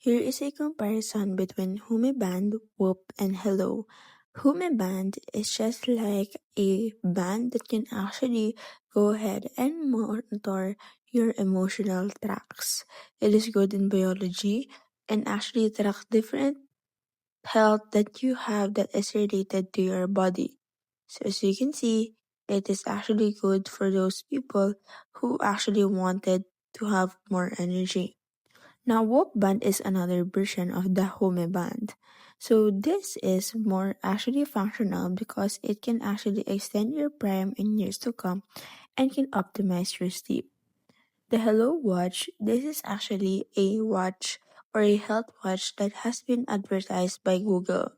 Here is a comparison between Hume Band, Whoop, and Hello. Hume Band is just like a band that can actually go ahead and monitor your emotional tracks. It is good in biology and actually tracks different health that you have that is related to your body. So as you can see, it is actually good for those people who actually wanted to have more energy. Now, Whoop Band is another version of the Home Band. So this is more actually functional because it can actually extend your prime in years to come and can optimize your sleep. The Hello Watch, this is actually a watch or a health watch that has been advertised by Google.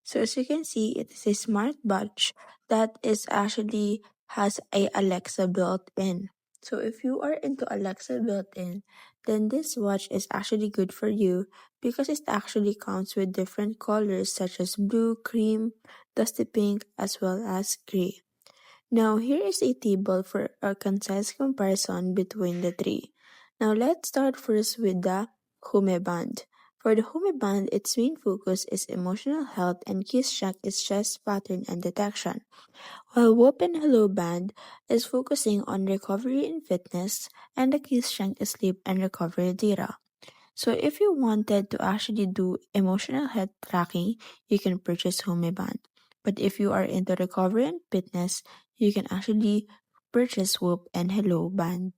So as you can see, it is a smart watch that is actually has a Alexa built in. So if you are into Alexa built in, then this watch is actually good for you because it actually comes with different colors such as blue, cream, dusty pink, as well as gray. Now here is a table for a concise comparison between the three. Now let's start first with the Hume Band. For the Hume Band, its main focus is emotional health and key strength is chest pattern and detection, while Whoop and Hello Band is focusing on recovery and fitness, and the key strength is sleep and recovery data. So if you wanted to actually do emotional health tracking, you can purchase Home Band. But if you are into recovery and fitness, you can actually purchase Whoop and Hello Band.